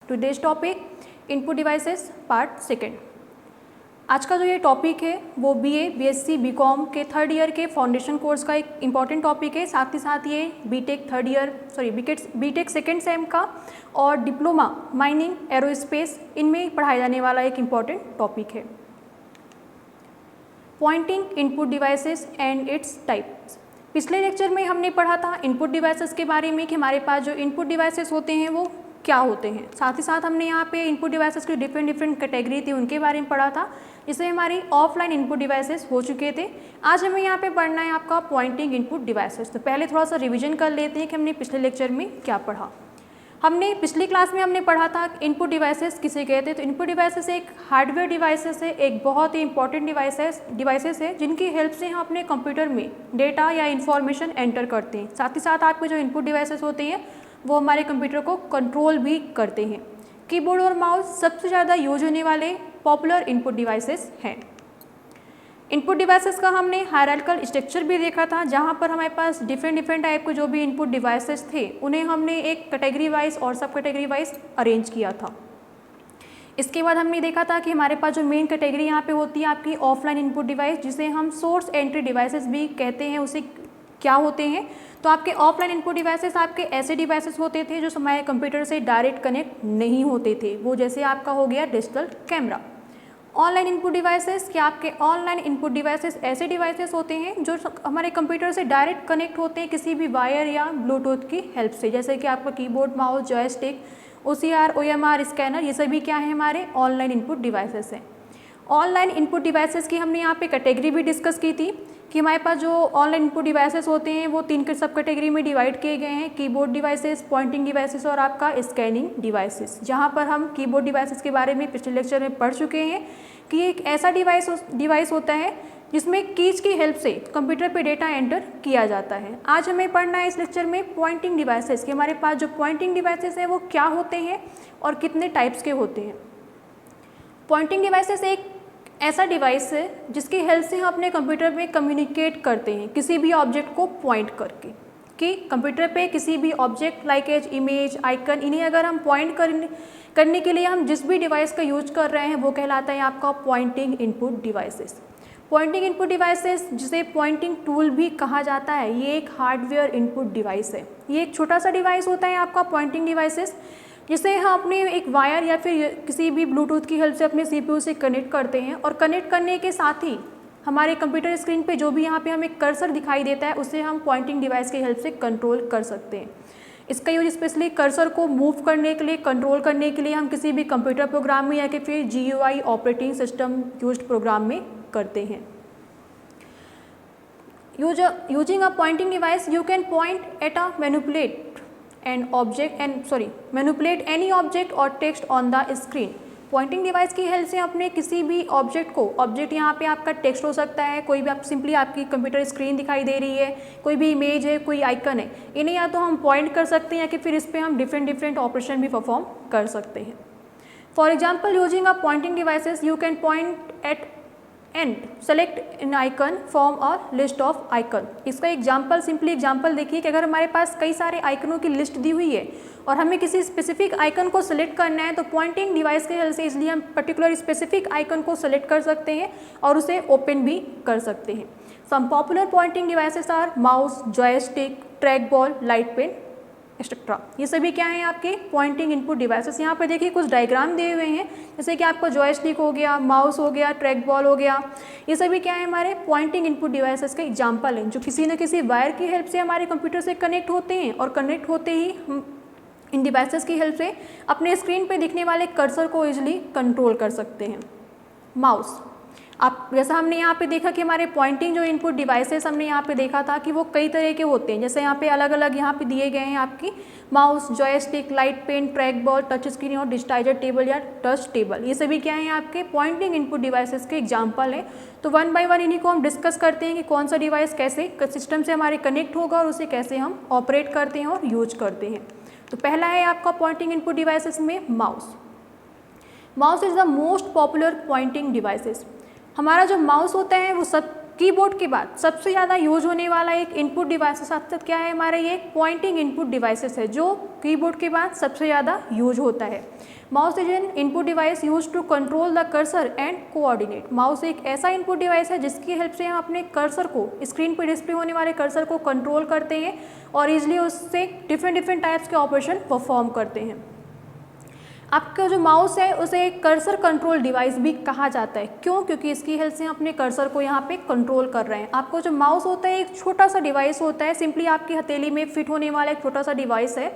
Today's topic input devices part second. आज का जो ये टॉपिक है वो बीए, बीएससी, बीकॉम के थर्ड ईयर के फाउंडेशन कोर्स का एक इम्पॉर्टेंट टॉपिक है। साथ ही साथ ये बीटेक सेकेंड सेम का और डिप्लोमा माइनिंग, एरोस्पेस इनमें पढ़ाया जाने वाला एक इम्पॉर्टेंट टॉपिक है। Pointing input devices and its types. पिछले लेक्चर में हमने पढ़ा था इनपुट डिवाइसेस के बारे में कि हमारे पास जो इनपुट डिवाइसेस होते हैं वो क्या होते हैं। साथ ही साथ हमने यहाँ पे इनपुट डिवाइसेस की डिफरेंट कैटेगरी थी उनके बारे में पढ़ा था। इससे हमारी ऑफलाइन इनपुट डिवाइसेस हो चुके थे। आज हमें यहाँ पे पढ़ना है आपका पॉइंटिंग इनपुट डिवाइसेस। तो पहले थोड़ा सा रिवीजन कर लेते हैं कि हमने पिछले लेक्चर में क्या पढ़ा। हमने पिछली क्लास में हमने पढ़ा था इनपुट डिवाइसेस किसे कहते हैं। तो इनपुट डिवाइसेस एक हार्डवेयर डिवाइसेस है, एक बहुत ही इंपॉर्टेंट डिवाइसेस है जिनकी हेल्प से हम अपने कंप्यूटर में डेटा या इन्फॉर्मेशन एंटर करते हैं। साथ ही साथ आपके जो इनपुट डिवाइसेस होते हैं वो हमारे कंप्यूटर को कंट्रोल भी करते हैं। कीबोर्ड और माउस सबसे ज़्यादा यूज होने वाले पॉपुलर इनपुट डिवाइसेस हैं। इनपुट डिवाइसेस का हमने हायरार्किकल स्ट्रक्चर भी देखा था, जहाँ पर हमारे पास डिफरेंट टाइप के जो भी इनपुट डिवाइसेस थे उन्हें हमने एक कैटेगरी वाइज और सब कैटेगरी वाइज अरेंज किया था। इसके बाद हमने देखा था कि हमारे पास जो मेन कैटेगरी यहाँ पे होती है आपकी ऑफलाइन इनपुट डिवाइस, जिसे हम सोर्स एंट्री डिवाइसेस भी कहते हैं। उसे क्या होते हैं, तो आपके ऑफलाइन इनपुट डिवाइसेस आपके ऐसे डिवाइसेस होते थे जो हमारे कंप्यूटर से डायरेक्ट कनेक्ट नहीं होते थे। वो जैसे आपका हो गया digital camera. Online input devices, क्या आपके ऑनलाइन इनपुट डिवाइसेस ऐसे डिवाइसेस होते हैं जो हमारे कंप्यूटर से डायरेक्ट कनेक्ट होते हैं किसी भी वायर या ब्लूटूथ की हेल्प से, जैसे कि आपका keyboard, mouse, joystick, OCR, OMR scanner, ये सभी क्या है हमारे ऑनलाइन इनपुट डिवाइसेस हैं। ऑनलाइन इनपुट डिवाइसेस की हमने यहाँ पे कैटेगरी भी डिस्कस की थी कि हमारे पास जो ऑनलाइन इनपुट डिवाइसेस होते हैं वो 3 सब कैटेगरी में डिवाइड किए गए हैं। कीबोर्ड डिवाइसेस, पॉइंटिंग डिवाइसेस और आपका स्कैनिंग डिवाइसेस। जहाँ पर हम कीबोर्ड डिवाइसेस के बारे में पिछले लेक्चर में पढ़ चुके हैं कि एक ऐसा डिवाइस होता है जिसमें कीज की हेल्प से कंप्यूटर पे डेटा एंटर किया जाता है। आज हमें पढ़ना है इस लेक्चर में पॉइंटिंग डिवाइसेस कि हमारे पास जो पॉइंटिंग डिवाइसेस हैं वो क्या होते हैं और कितने टाइप्स के होते हैं। पॉइंटिंग डिवाइसेस एक ऐसा डिवाइस है जिसकी हेल्प से हम अपने कंप्यूटर में कम्युनिकेट करते हैं किसी भी ऑब्जेक्ट को पॉइंट करके, कि कंप्यूटर पे किसी भी object like as, image, icon, इन्हें अगर हम पॉइंट करने के लिए हम जिस भी डिवाइस का यूज कर रहे हैं वो कहलाता है आपका pointing input devices. Pointing input devices जिसे पॉइंटिंग टूल भी कहा जाता है, ये एक हार्डवेयर इनपुट डिवाइस है। ये एक छोटा सा डिवाइस होता है आपका पॉइंटिंग डिवाइसेस, जिसे हम अपने एक वायर या फिर किसी भी ब्लूटूथ की हेल्प से अपने CPU से कनेक्ट करते हैं। और कनेक्ट करने के साथ ही हमारे कंप्यूटर स्क्रीन पे जो भी यहाँ पे हमें कर्सर दिखाई देता है उसे हम पॉइंटिंग डिवाइस की हेल्प से कंट्रोल कर सकते हैं। इसका यूज स्पेशली कर्सर को मूव करने के लिए, कंट्रोल करने के लिए हम किसी भी कंप्यूटर प्रोग्राम में या कि फिर GUI operating system used program में करते हैं। Using a pointing device you can point at a manipulate any object or text on the screen। Pointing device की हेल्प से अपने किसी भी ऑब्जेक्ट यहाँ पे आपका टेक्स्ट हो सकता है, कोई भी आप सिंपली आपकी कंप्यूटर स्क्रीन दिखाई दे रही है, कोई भी इमेज है, कोई आइकन है, इन्हें या तो हम पॉइंट कर सकते हैं या कि फिर इस पर हम डिफरेंट ऑपरेशन भी परफॉर्म कर सकते हैं। For example, using a pointing devices you can point at and select an icon from a list of icon. इसका सिंपली एग्जाम्पल देखिए कि अगर हमारे पास कई सारे आइकनों की लिस्ट दी हुई है और हमें किसी स्पेसिफिक आइकन को सेलेक्ट करना है तो पॉइंटिंग डिवाइस के हेल्प से इसलिए हम पर्टिकुलर स्पेसिफिक आइकन को सेलेक्ट कर सकते हैं और उसे ओपन भी कर सकते हैं। Some popular pointing devices are mouse, joystick, track ball, light pen etcetera. ये सभी क्या हैं आपके पॉइंटिंग इनपुट डिवाइसेस। यहाँ पर देखिए कुछ डायग्राम दिए हुए हैं, जैसे कि आपका जॉयस्टिक हो गया, माउस हो गया, ट्रैक बॉल हो गया, ये सभी क्या है हमारे पॉइंटिंग इनपुट डिवाइसेस के एग्जाम्पल हैं जो किसी न किसी वायर की हेल्प से हमारे कंप्यूटर से कनेक्ट होते हैं और कनेक्ट होते ही हम इन डिवाइसेस की हेल्प से अपने स्क्रीन पे दिखने वाले कर्सर को इजीली कंट्रोल कर सकते हैं। माउस, आप जैसा हमने यहाँ पे देखा कि हमारे पॉइंटिंग जो इनपुट डिवाइसेस हमने यहाँ पे देखा था कि वो कई तरह के होते हैं। जैसे यहाँ पे अलग अलग यहाँ पे दिए गए हैं आपकी mouse, joystick, light pen, track ball, touch screen और डिजिटाइजर टेबल या टच टेबल। ये सभी क्या हैं आपके पॉइंटिंग इनपुट डिवाइसेस के एग्जाम्पल हैं। तो वन बाय वन इन्हीं को हम डिस्कस करते हैं कि कौन सा डिवाइस कैसे सिस्टम से हमारे कनेक्ट होगा और उसे कैसे हम ऑपरेट करते हैं और यूज करते हैं। तो पहला है आपका पॉइंटिंग इनपुट डिवाइसेस में mouse. Mouse is the most popular pointing devices. हमारा जो माउस होता है वो सब कीबोर्ड के बाद सबसे ज़्यादा यूज होने वाला एक इनपुट डिवाइसेस साथ क्या है हमारा, ये पॉइंटिंग इनपुट डिवाइसेस है जो कीबोर्ड के बाद सबसे ज़्यादा यूज होता है। Mouse is an input device use to control the cursor and coordinate. Mouse एक ऐसा इनपुट डिवाइस है जिसकी हेल्प से हम अपने कर्सर को, स्क्रीन पर डिस्प्ले होने वाले कर्सर को कंट्रोल करते हैं और ईजिली उससे डिफरेंट टाइप्स के ऑपरेशन परफॉर्म करते हैं। आपका जो माउस है उसे कर्सर कंट्रोल डिवाइस भी कहा जाता है। क्यों? क्योंकि इसकी हेल्प से हम अपने कर्सर को यहाँ पे कंट्रोल कर रहे हैं। आपको जो माउस होता है एक छोटा सा डिवाइस होता है, सिंपली आपकी हथेली में फिट होने वाला एक छोटा सा डिवाइस है।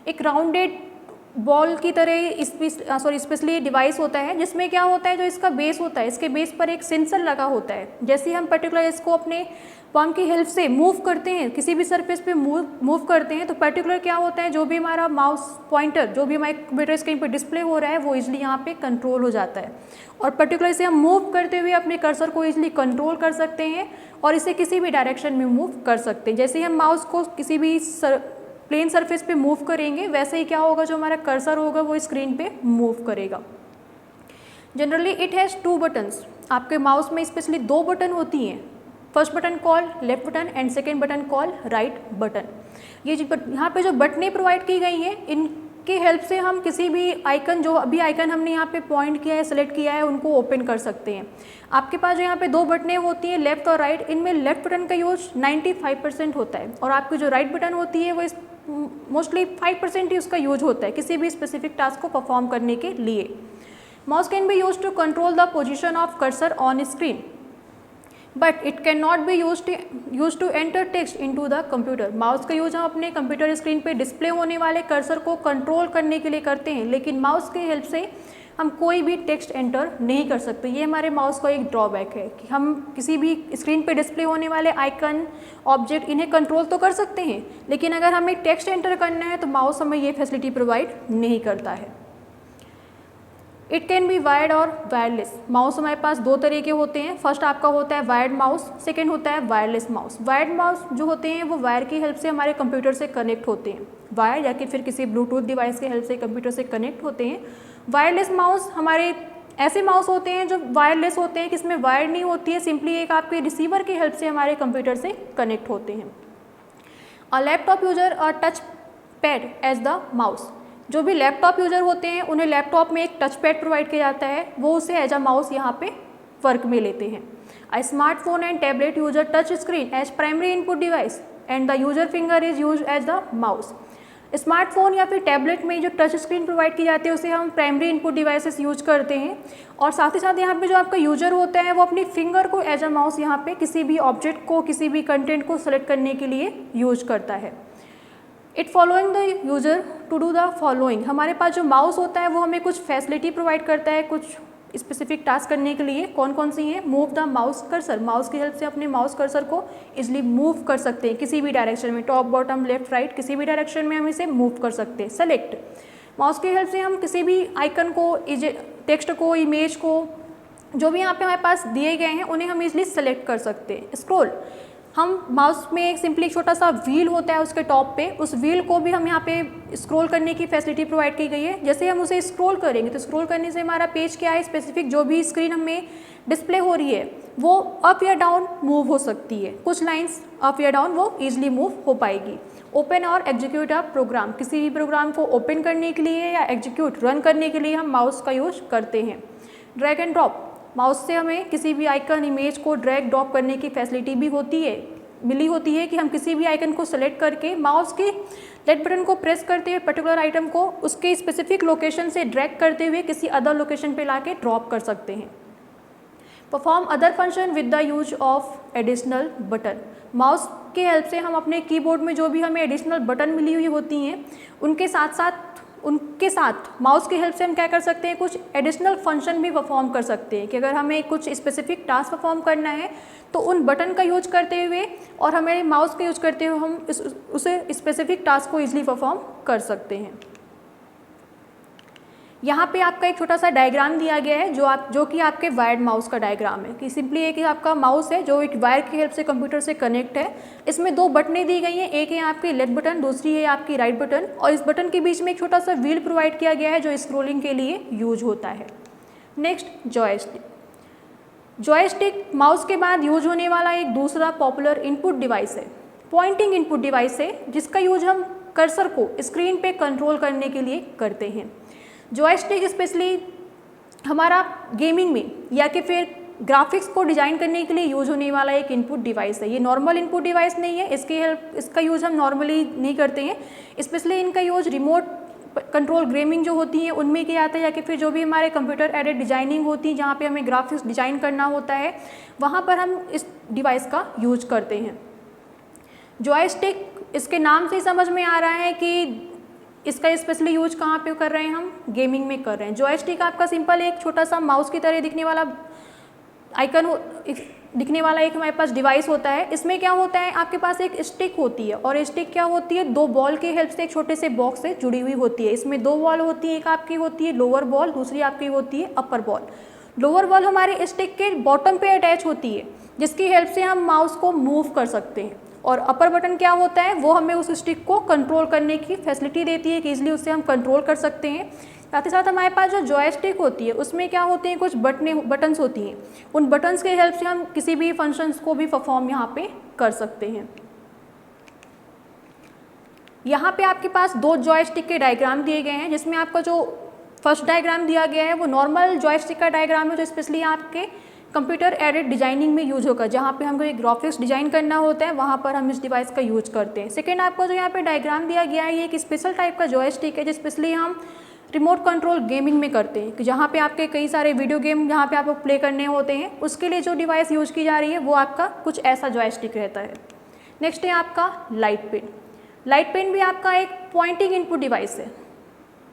एक राउंडेड बॉल की तरह स्पेशली डिवाइस होता है जिसमें क्या होता है, जो इसका बेस होता है, इसके बेस पर एक सेंसर लगा होता है। जैसे ही हम पर्टिकुलर इसको अपने पाम की हेल्प से मूव करते हैं, किसी भी सरफेस पे मूव करते हैं, तो पर्टिकुलर क्या होता है, जो भी हमारा माउस पॉइंटर, जो भी हमारे कंप्यूटर स्क्रीन पर डिस्प्ले हो रहा है वो इजिली यहाँ पे कंट्रोल हो जाता है। और पर्टिकुलर इसे हम मूव करते हुए अपने कर्सर को इजिली कंट्रोल कर सकते हैं और इसे किसी भी डायरेक्शन में मूव कर सकते हैं। जैसे ही हम माउस को किसी भी प्लेन सरफेस पे मूव करेंगे वैसे ही क्या होगा, जो हमारा कर्सर होगा वो स्क्रीन पे मूव करेगा। Generally it has 2 buttons. आपके माउस में स्पेशली 2 बटन होती हैं। First button call left button and second button call right button. ये यहाँ पे जो बटनें प्रोवाइड की गई हैं इनकी हेल्प से हम किसी भी आइकन, जो अभी आइकन हमने यहाँ पे पॉइंट किया है, सेलेक्ट किया है, उनको ओपन कर सकते हैं। आपके पास जो यहाँ पे 2 बटनें होती हैं लेफ्ट और राइट, इनमें लेफ्ट बटन का यूज 95% होता है और आपकी जो राइट बटन होती है वो मोस्टली 5% ही उसका यूज होता है किसी भी स्पेसिफिक टास्क को परफॉर्म करने के लिए। Mouse can be use to control the position of cursor on screen but it can not be use to enter text into the computer. Mouse का यूज हम अपने कंप्यूटर स्क्रीन पे display होने वाले कर्सर को कंट्रोल करने के लिए करते हैं, लेकिन माउस की हेल्प से हम कोई भी टेक्स्ट एंटर नहीं कर सकते। ये हमारे माउस का एक ड्रॉबैक है कि हम किसी भी स्क्रीन पे डिस्प्ले होने वाले आइकन, ऑब्जेक्ट, इन्हें कंट्रोल तो कर सकते हैं, लेकिन अगर हमें टेक्स्ट एंटर करना है तो माउस हमें ये फैसिलिटी प्रोवाइड नहीं करता है। इट कैन बी वायर्ड और वायरलेस। माउस हमारे पास 2 तरह के होते हैं। फर्स्ट आपका होता है वायर्ड माउस, सेकेंड होता है वायरलेस माउस। वायर्ड माउस जो होते हैं वो वायर की हेल्प से हमारे कंप्यूटर से कनेक्ट होते हैं, वायर या कि फिर किसी ब्लूटूथ डिवाइस की हेल्प से कंप्यूटर से कनेक्ट होते हैं। वायरलेस माउस हमारे ऐसे माउस होते हैं जो वायरलेस होते हैं, किसमें वायर नहीं होती है, सिंपली एक आपके रिसीवर की हेल्प से हमारे कंप्यूटर से कनेक्ट होते हैं। A laptop user a touch pad as the mouse. जो भी लैपटॉप यूजर होते हैं उन्हें लैपटॉप में एक टच पैड प्रोवाइड किया जाता है, वो उसे एज अ माउस यहाँ पे वर्क में लेते हैं। A smartphone and tablet user touch screen as primary input device and the user finger is use as the mouse. Smartphone या फिर टैबलेट में जो टच स्क्रीन प्रोवाइड की जाती है उसे हम प्राइमरी इनपुट डिवाइसेस यूज करते हैं और साथ ही साथ यहाँ पे जो आपका यूजर होता है वो अपनी फिंगर को एज अ माउस यहाँ पे किसी भी ऑब्जेक्ट को, किसी भी कंटेंट को सेलेक्ट करने के लिए यूज करता है। It following the user to do the following. हमारे पास जो माउस होता है वो हमें कुछ फैसिलिटी प्रोवाइड करता है कुछ स्पेसिफिक टास्क करने के लिए। कौन कौन सी हैं? Move the mouse cursor. Mouse की हेल्प से अपने माउस कर्सर को इजिली मूव कर सकते हैं किसी भी डायरेक्शन में, टॉप बॉटम लेफ्ट राइट, किसी भी डायरेक्शन में हम इसे मूव कर सकते हैं। सेलेक्ट, माउस की हेल्प से हम किसी भी आइकन को, टेक्स्ट को, इमेज को, जो भी यहाँ पे हमारे पास दिए गए हैं उन्हें हम इजिली सेलेक्ट कर सकते हैं। स्क्रॉल, हम माउस में एक सिंपली छोटा सा व्हील होता है उसके टॉप पे, उस व्हील को भी हम यहाँ पे स्क्रॉल करने की फैसिलिटी प्रोवाइड की गई है। जैसे हम उसे स्क्रॉल करेंगे तो स्क्रॉल करने से हमारा पेज क्या है, स्पेसिफिक जो भी स्क्रीन हमें डिस्प्ले हो रही है वो अप या डाउन मूव हो सकती है। कुछ लाइंस अप या डाउन वो ईजिली मूव हो पाएगी। ओपन और एग्जीक्यूट अ प्रोग्राम, किसी भी प्रोग्राम को ओपन करने के लिए या एग्जीक्यूट रन करने के लिए हम माउस का यूज करते हैं। ड्रैग एंड ड्रॉप, माउस से हमें किसी भी आइकन, इमेज को ड्रैग ड्रॉप करने की फैसिलिटी भी मिली होती है कि हम किसी भी आइकन को सेलेक्ट करके माउस के लेफ्ट बटन को प्रेस करते हुए पर्टिकुलर आइटम को उसके स्पेसिफिक लोकेशन से ड्रैग करते हुए किसी अदर लोकेशन पे लाके ड्रॉप कर सकते हैं। Perform other function with the use of additional button, mouse की हेल्प से हम अपने कीबोर्ड में जो भी हमें एडिशनल बटन मिली हुई होती हैं उनके साथ माउस की हेल्प से हम क्या कर सकते हैं, कुछ एडिशनल फंक्शन भी परफॉर्म कर सकते हैं कि अगर हमें कुछ स्पेसिफिक टास्क परफॉर्म करना है तो उन बटन का यूज करते हुए और हमें माउस का यूज करते हुए हम उसे स्पेसिफिक टास्क को इजीली परफॉर्म कर सकते हैं। यहाँ पे आपका एक छोटा सा डायग्राम दिया गया है जो कि आपके वायर्ड माउस का डायग्राम है कि सिंपली एक आपका माउस है जो एक वायर की हेल्प से कंप्यूटर से कनेक्ट है। इसमें 2 बटनें दी गई हैं, एक है आपकी लेफ्ट बटन, दूसरी है आपकी राइट बटन और इस बटन के बीच में एक छोटा सा व्हील प्रोवाइड किया गया है जो स्क्रोलिंग के लिए यूज होता है। Next, joystick. जॉयस्टिक माउस के बाद यूज होने वाला एक दूसरा पॉपुलर इनपुट डिवाइस है, पॉइंटिंग इनपुट डिवाइस है, जिसका यूज हम कर्सर को स्क्रीन पे कंट्रोल करने के लिए करते हैं। जॉयस्टिक स्पेशली हमारा गेमिंग में या कि फिर ग्राफिक्स को डिजाइन करने के लिए यूज होने वाला एक इनपुट डिवाइस है। ये नॉर्मल इनपुट डिवाइस नहीं है, इसका यूज हम नॉर्मली नहीं करते हैं। स्पेशली इनका यूज रिमोट कंट्रोल गेमिंग जो होती है उनमें किया जाता है, या कि फिर जो भी हमारे कंप्यूटर एडेड डिजाइनिंग होती है जहाँ पे हमें ग्राफिक्स डिजाइन करना होता है, वहाँ पर हम इस डिवाइस का यूज करते हैं। जॉयस्टिक, इसके नाम से ही समझ में आ रहा है कि इसका स्पेशली यूज कहाँ पे कर रहे हैं, हम गेमिंग में कर रहे हैं। जॉयस्टिक आपका सिंपल एक छोटा सा माउस की तरह दिखने वाला आइकन दिखने वाला एक हमारे पास डिवाइस होता है। इसमें क्या होता है, आपके पास एक स्टिक होती है, और स्टिक क्या होती है, दो बॉल की हेल्प से एक छोटे से बॉक्स से जुड़ी हुई होती है। इसमें दो बॉल होती है, एक आपकी होती है लोअर बॉल, दूसरी आपकी होती है अपर बॉल। लोअर बॉल हमारे स्टिक के बॉटम पे अटैच होती है, जिसकी हेल्प से हम माउस को मूव कर सकते हैं। और अपर बटन क्या होता है, वो हमें उस स्टिक को कंट्रोल करने की फैसिलिटी देती है कि इजीली उससे हम कंट्रोल कर सकते हैं। साथ ही साथ हमारे पास जो जॉयस्टिक होती है उसमें क्या होते हैं, कुछ बटन्स होती हैं। उन बटन्स के हेल्प से हम किसी भी फंक्शंस को भी परफॉर्म यहाँ पे कर सकते हैं। यहाँ पे आपके पास दो जॉयस्टिक के डायग्राम दिए गए हैं, जिसमें आपका जो फर्स्ट डायग्राम दिया गया है वो नॉर्मल जॉयस्टिक का डायग्राम है, जो स्पेशली आपके कंप्यूटर एडेड डिजाइनिंग में यूज होगा। जहाँ पे हमको एक ग्राफिक्स डिजाइन करना होता है वहाँ पर हम इस डिवाइस का यूज करते हैं। सेकेंड आपको जो यहाँ पे डायग्राम दिया गया है, ये एक स्पेशल टाइप का जॉयस्टिक है, जो स्पेशली हम रिमोट कंट्रोल गेमिंग में करते हैं, कि जहाँ पे आपके कई सारे वीडियो गेम जहाँ पे आपको प्ले करने होते हैं, उसके लिए जो डिवाइस यूज की जा रही है वो आपका कुछ ऐसा जॉयस्टिक रहता है। नेक्स्ट है आपका लाइट पेन। लाइट पेन भी आपका एक पॉइंटिंग इनपुट डिवाइस है।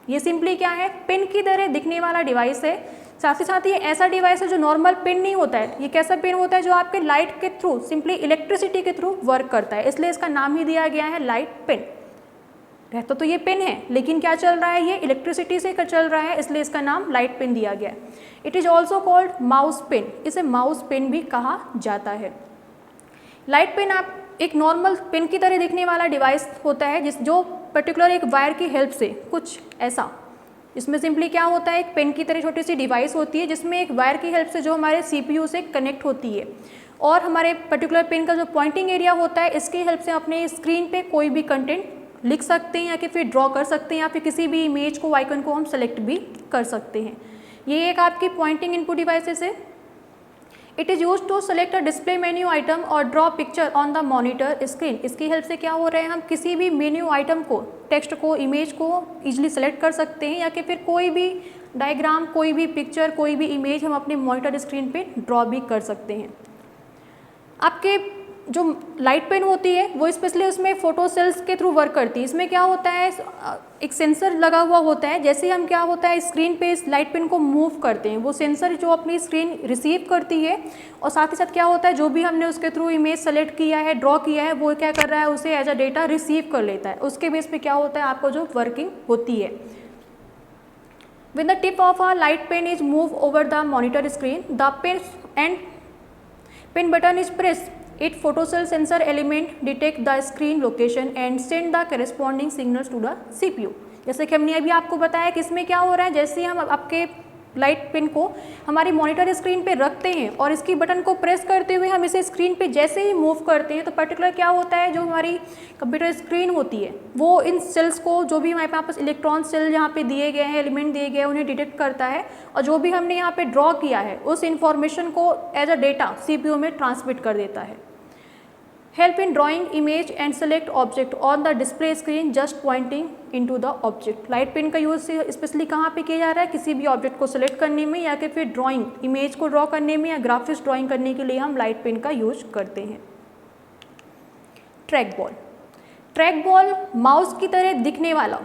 ये सिंपली क्या है, पिन की तरह दिखने वाला डिवाइस है। साथ ही साथ ये ऐसा डिवाइस है जो नॉर्मल पिन नहीं होता है। ये कैसा पिन होता है, जो आपके लाइट के थ्रू, सिंपली इलेक्ट्रिसिटी के थ्रू वर्क करता है, इसलिए इसका नाम ही दिया गया है लाइट पिन। रहता तो ये पिन है, लेकिन क्या चल रहा है, ये इलेक्ट्रिसिटी से चल रहा है, इसलिए इसका नाम लाइट पिन दिया गया है। It is also called mouse pin, इसे माउस पिन भी कहा जाता है। लाइट पिन आप एक नॉर्मल पिन की तरह दिखने वाला डिवाइस होता है, जो पर्टिकुलर एक वायर की हेल्प से कुछ ऐसा, इसमें सिंपली क्या होता है, एक पेन की तरह छोटी सी डिवाइस होती है, जिसमें एक वायर की हेल्प से जो हमारे CPU से कनेक्ट होती है, और हमारे पर्टिकुलर पेन का जो पॉइंटिंग एरिया होता है, इसकी हेल्प से अपने स्क्रीन पे कोई भी कंटेंट लिख सकते हैं, या कि फिर ड्रॉ कर सकते हैं, या फिर किसी भी इमेज को, आइकन को हम सेलेक्ट भी कर सकते हैं। ये एक आपकी पॉइंटिंग इनपुट डिवाइसेस है। It is use to select a display menu item और draw picture on the monitor screen. इसकी हेल्प से क्या हो रहा है, हम किसी भी मेन्यू आइटम को, टेक्स्ट को, इमेज को ईजिली सेलेक्ट कर सकते हैं, या कि फिर कोई भी डायग्राम, कोई भी पिक्चर, कोई भी इमेज हम अपने मॉनिटर स्क्रीन पे ड्रॉ भी कर सकते हैं। आपके जो लाइट पेन होती है वो स्पेशली उसमें फोटो सेल्स के थ्रू वर्क करती है। इसमें क्या होता है, एक सेंसर लगा हुआ होता है। जैसे ही हम क्या होता है स्क्रीन पे इस लाइट पेन को मूव करते हैं, वो सेंसर जो अपनी स्क्रीन रिसीव करती है, और साथ ही साथ क्या होता है, जो भी हमने उसके थ्रू इमेज सेलेक्ट किया है, ड्रॉ किया है, वो क्या कर रहा है, उसे एज अ डेटा रिसीव कर लेता है। उसके बेस पे क्या होता है, आपको जो वर्किंग होती है। When the tip of a light pen is moved over the monitor screen, the pen button is pressed. It photocell sensor element detect the screen location and send the corresponding signals to the CPU. जैसे कि हमने अभी आपको बताया कि इसमें क्या हो रहा है, जैसे हम आपके लाइट पेन को हमारी मॉनिटर स्क्रीन पे रखते हैं और इसकी बटन को प्रेस करते हुए हम इसे स्क्रीन पे जैसे ही मूव करते हैं, तो पर्टिकुलर क्या होता है, जो हमारी कंप्यूटर स्क्रीन होती है वो इन सेल्स को, जो भी हमारे पास इलेक्ट्रॉन सेल यहाँ पे दिए गए हैं, एलिमेंट दिए गए हैं, उन्हें डिटेक्ट करता है, और जो भी हमने यहाँ पे ड्रॉ किया है उस इंफॉर्मेशन को एज अ डेटा CPU में ट्रांसमिट कर देता है। Help in drawing image and select object on the display screen just pointing into the object. Light pen का यूज़ स्पेशली कहाँ पे किया जा रहा है, किसी भी ऑब्जेक्ट को सेलेक्ट करने में, या कि फिर ड्राइंग, इमेज को ड्रॉ करने में, या ग्राफिक्स ड्राइंग करने के लिए हम लाइट पेन का यूज करते हैं। Track ball. Track ball mouse की तरह दिखने वाला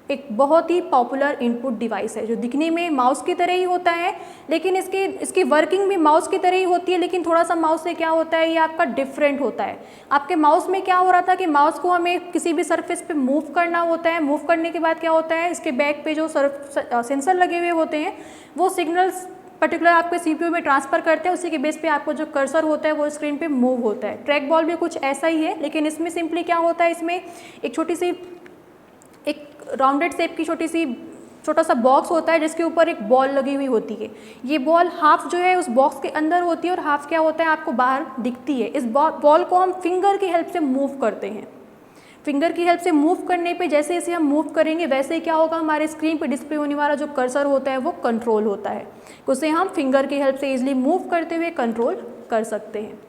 एक बहुत ही पॉपुलर इनपुट डिवाइस है, जो दिखने में माउस की तरह ही होता है, लेकिन इसकी वर्किंग भी माउस की तरह ही होती है, लेकिन थोड़ा सा माउस से क्या होता है, ये आपका डिफरेंट होता है। आपके माउस में क्या हो रहा था कि माउस को हमें किसी भी सरफेस पे मूव करना होता है। मूव करने के बाद क्या होता है, इसके बैक पे जो सेंसर लगे हुए होते हैं वो सिग्नल्स पर्टिकुलर आपके CPU में ट्रांसफ़र करते हैं, उसी के बेस पे आपको जो कर्सर होता है वो स्क्रीन पे मूव होता है। ट्रैक बॉल भी कुछ ऐसा ही है, लेकिन इसमें सिंपली क्या होता है, इसमें एक छोटी सी, एक राउंडेड शेप की छोटी सी छोटा सा बॉक्स होता है जिसके ऊपर एक बॉल लगी हुई होती है। ये बॉल हाफ जो है उस बॉक्स के अंदर होती है और हाफ क्या होता है आपको बाहर दिखती है। इस बॉल को हम फिंगर की हेल्प से मूव करते हैं। फिंगर की हेल्प से मूव करने पे जैसे जैसे हम मूव करेंगे वैसे ही क्या होगा, हमारे स्क्रीन पे डिस्प्ले होने वाला जो कर्सर होता है वो कंट्रोल होता है। उसे हम फिंगर की हेल्प से इजीली मूव करते हुए कंट्रोल कर सकते हैं।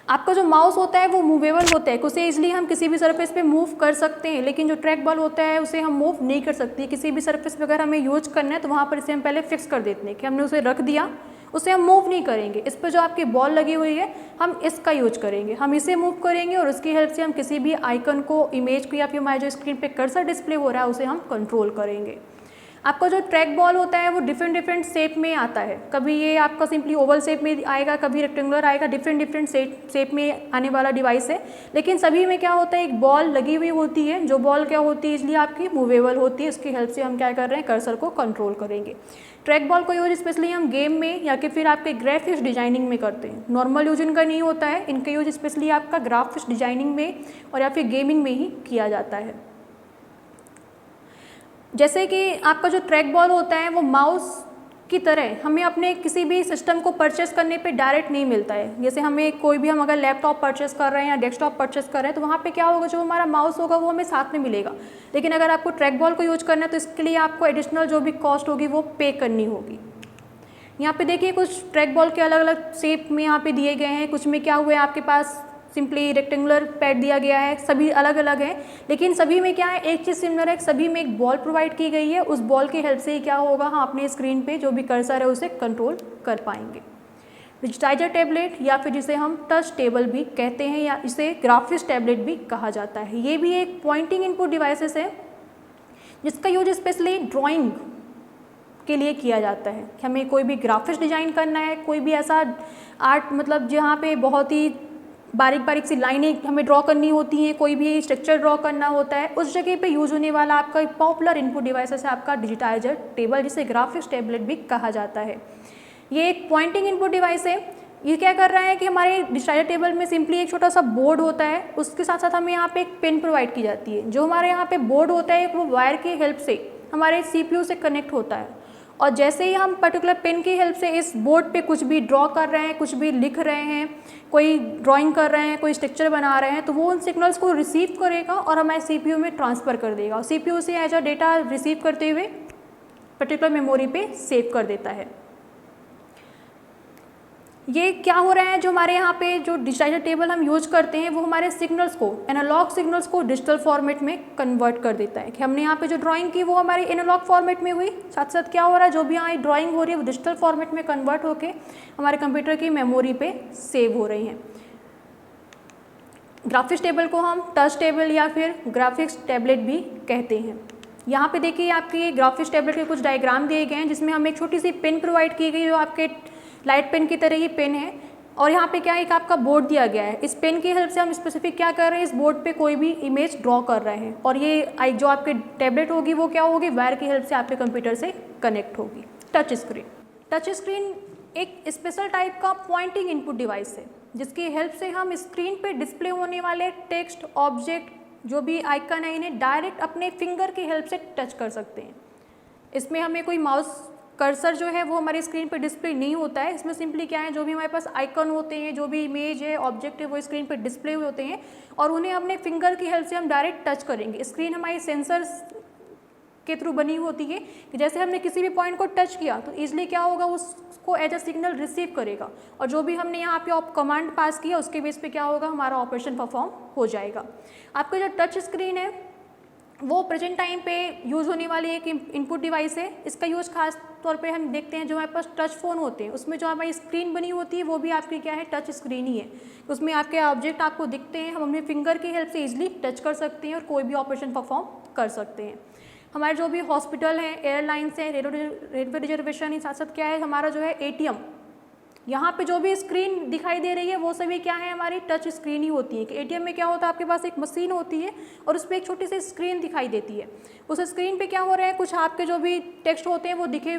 आपका जो माउस होता है वो मूवेबल होता है, उसे इजीली हम किसी भी सरफेस पे मूव कर सकते हैं, लेकिन जो ट्रैक बॉल होता है उसे हम मूव नहीं कर सकते। किसी भी सरफेस पे अगर हमें यूज करना है तो वहाँ पर इसे हम पहले फिक्स कर देते हैं कि हमने उसे रख दिया, उसे हम मूव नहीं करेंगे। इस पर जो आपकी बॉल लगी हुई है हम इसका यूज करेंगे, हम इसे मूव करेंगे और उसकी हेल्प से हम किसी भी आइकन को, इमेज को या फिर हमारे जो स्क्रीन पे कर्सर डिस्प्ले हो रहा है उसे हम कंट्रोल करेंगे। आपका जो ट्रैक बॉल होता है वो डिफरेंट शेप में आता है। कभी ये आपका सिंपली ओवल शेप में आएगा, कभी रेक्टेंगुलर आएगा, डिफरेंट शेप में आने वाला डिवाइस है। लेकिन सभी में क्या होता है, एक बॉल लगी हुई होती है, जो बॉल क्या होती है इसलिए आपकी मूवेबल होती है। उसकी हेल्प से हम क्या कर रहे हैं, कर्सर को कंट्रोल करेंगे। ट्रैक बॉल को यूज स्पेशली हम गेम में या फिर आपके ग्राफिक्स डिजाइनिंग में करते हैं। नॉर्मल यूज इनका नहीं होता है, इनका यूज स्पेशली आपका ग्राफिक्स डिजाइनिंग में और या फिर गेमिंग में ही किया जाता है। जैसे कि आपका जो ट्रैक बॉल होता है वो माउस की तरह हमें अपने किसी भी सिस्टम को परचेस करने पे डायरेक्ट नहीं मिलता है। जैसे हमें कोई भी, हम अगर लैपटॉप परचेस कर रहे हैं या डेस्कटॉप परचेस कर रहे हैं तो वहाँ पे क्या होगा, जो हमारा माउस होगा वो हमें साथ में मिलेगा। लेकिन अगर आपको ट्रैक बॉल को यूज करना है तो इसके लिए आपको एडिशनल जो भी कॉस्ट होगी वो पे करनी होगी। यहाँ पे देखिए कुछ ट्रैक बॉल के अलग अलग शेप में यहाँ पे दिए गए हैं। कुछ में क्या हुआ है, आपके पास सिंपली रेक्टेंगुलर पैड दिया गया है, सभी अलग अलग हैं, लेकिन सभी में क्या है, एक चीज़ सिमिलर है, सभी में एक बॉल प्रोवाइड की गई है। उस बॉल की हेल्प से ही क्या होगा, हम अपने स्क्रीन पे जो भी कर्सर है उसे कंट्रोल कर पाएंगे। डिजिटाइजर टैबलेट या फिर जिसे हम टच टेबल भी कहते हैं या इसे ग्राफिक्स टैबलेट भी कहा जाता है, ये भी एक पॉइंटिंग इनपुट डिवाइसेस है जिसका यूज स्पेशली ड्राइंग के लिए किया जाता है। कि हमें कोई भी ग्राफिक्स डिजाइन करना है, कोई भी ऐसा आर्ट, मतलब जहाँ पे बहुत ही बारीक बारीक सी लाइनें हमें ड्रॉ करनी होती हैं, कोई भी स्ट्रक्चर ड्रॉ करना होता है, उस जगह पे यूज होने वाला आपका पॉपुलर इनपुट डिवाइसेस है आपका डिजिटाइजर टेबल, जिसे ग्राफिक्स टैबलेट भी कहा जाता है। ये एक पॉइंटिंग इनपुट डिवाइस है। ये क्या कर रहा है कि हमारे डिजिटाइजर टेबल में सिंपली एक छोटा सा बोर्ड होता है, उसके साथ साथ हमें यहाँ पे एक पेन प्रोवाइड की जाती है। जो हमारे यहाँ पे बोर्ड होता है वो वायर की हेल्प से हमारे CPU से कनेक्ट होता है, और जैसे ही हम पर्टिकुलर पेन की हेल्प से इस बोर्ड पे कुछ भी ड्रॉ कर रहे हैं, कुछ भी लिख रहे हैं, कोई ड्राइंग कर रहे हैं, कोई स्ट्रक्चर बना रहे हैं, तो वो उन सिग्नल्स को रिसीव करेगा और हमारे CPU में ट्रांसफ़र कर देगा, और CPU से एज अ डेटा रिसीव करते हुए पर्टिकुलर मेमोरी पे सेव कर देता है। ये क्या हो रहा है, जो हमारे यहाँ पे जो डिजिटाइजर टेबल हम यूज करते हैं वो हमारे सिग्नल्स को, एनालॉग सिग्नल्स को डिजिटल फॉर्मेट में कन्वर्ट कर देता है। कि हमने यहाँ पे जो ड्राइंग की वो हमारी एनालॉग फॉर्मेट में हुई, साथ साथ क्या हो रहा है, जो भी यहाँ ड्राइंग हो रही है वो डिजिटल फॉर्मेट में कन्वर्ट होकर हमारे कंप्यूटर की मेमोरी पे सेव हो रही हैं। ग्राफिक्स टेबल को हम टच टेबल या फिर ग्राफिक्स टैबलेट भी कहते हैं। यहाँ पे देखिए आपकी ग्राफिक्स टैबलेट के कुछ डायग्राम दिए गए हैं, जिसमें हमें एक छोटी सी पेन प्रोवाइड की गई जो आपके लाइट पेन की तरह ही पेन है, और यहाँ पे क्या है, एक आपका बोर्ड दिया गया है। इस पेन की हेल्प से हम स्पेसिफिक क्या कर रहे हैं, इस बोर्ड पे कोई भी इमेज ड्रॉ कर रहे हैं, और ये जो आपके टैबलेट होगी वो क्या होगी, वायर की हेल्प से आपके कंप्यूटर से कनेक्ट होगी। टच स्क्रीन, टच स्क्रीन एक स्पेशल टाइप का पॉइंटिंग इनपुट डिवाइस है जिसकी हेल्प से हम स्क्रीन पे डिस्प्ले होने वाले टेक्स्ट, ऑब्जेक्ट, जो भी आइकन है, इन्हें डायरेक्ट अपने फिंगर की हेल्प से टच कर सकते हैं। इसमें हमें कोई माउस कर्सर जो है वो हमारी स्क्रीन पे डिस्प्ले नहीं होता है। इसमें सिंपली क्या है, जो भी हमारे पास आइकन होते हैं, जो भी इमेज है, ऑब्जेक्ट है, वो स्क्रीन पे डिस्प्ले होते हैं और उन्हें अपने फिंगर की हेल्प से हम डायरेक्ट टच करेंगे। स्क्रीन हमारी सेंसर्स के थ्रू बनी होती है कि जैसे हमने किसी भी पॉइंट को टच किया तो ईजिली क्या होगा, उसको एज अ सिग्नल रिसीव करेगा, और जो भी हमने यहाँ पे कमांड पास किया उसके बेस पे क्या होगा, हमारा ऑपरेशन परफॉर्म हो जाएगा। आपका जो टच स्क्रीन है वो प्रेजेंट टाइम पे यूज़ होने वाली एक इनपुट डिवाइस है। इसका यूज़ खास तौर पे हम देखते हैं जो हमारे पास टच फ़ोन होते हैं, उसमें जो हमारी स्क्रीन बनी होती है वो भी आपकी क्या है, टच स्क्रीन ही है। उसमें आपके ऑब्जेक्ट आपको दिखते हैं, हम अपने फिंगर की हेल्प से ईजिली टच कर सकते हैं और कोई भी ऑपरेशन परफॉर्म कर सकते हैं। हमारे जो भी हॉस्पिटल हैं, एयरलाइंस हैं, रेलवे रिजर्वेशन, साथ साथ क्या है, हमारा जो है ATM यहाँ पे जो भी स्क्रीन दिखाई दे रही है वो सभी क्या है, हमारी टच स्क्रीन ही होती है। कि एटीएम में क्या होता है, आपके पास एक मशीन होती है और उस पर एक छोटी सी स्क्रीन दिखाई देती है। उस स्क्रीन पे क्या हो रहा है, कुछ आपके जो भी टेक्स्ट होते हैं वो लिखे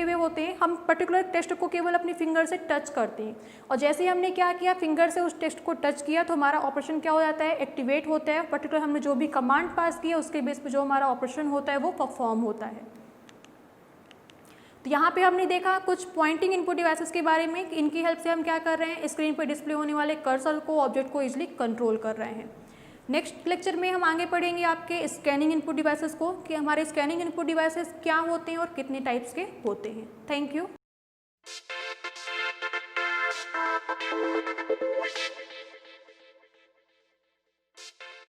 हुए होते हैं। हम पर्टिकुलर टेक्स्ट को केवल अपनी फिंगर से टच करते हैं और जैसे ही हमने क्या किया, फिंगर से उस टेक्स्ट को टच किया तो हमारा ऑपरेशन क्या हो जाता है, एक्टिवेट होता है। पर्टिकुलर हमने जो भी कमांड पास किया उसके बेस पे जो हमारा ऑपरेशन होता है वो परफॉर्म होता है। तो यहाँ पे हमने देखा कुछ पॉइंटिंग इनपुट डिवाइसेस के बारे में कि इनकी हेल्प से हम क्या कर रहे हैं, स्क्रीन पर डिस्प्ले होने वाले कर्सर को, ऑब्जेक्ट को इजीली कंट्रोल कर रहे हैं। नेक्स्ट लेक्चर में हम आगे पढ़ेंगे आपके स्कैनिंग इनपुट डिवाइसेस को, कि हमारे स्कैनिंग इनपुट डिवाइसेस क्या होते हैं और कितने टाइप्स के होते हैं। Thank you.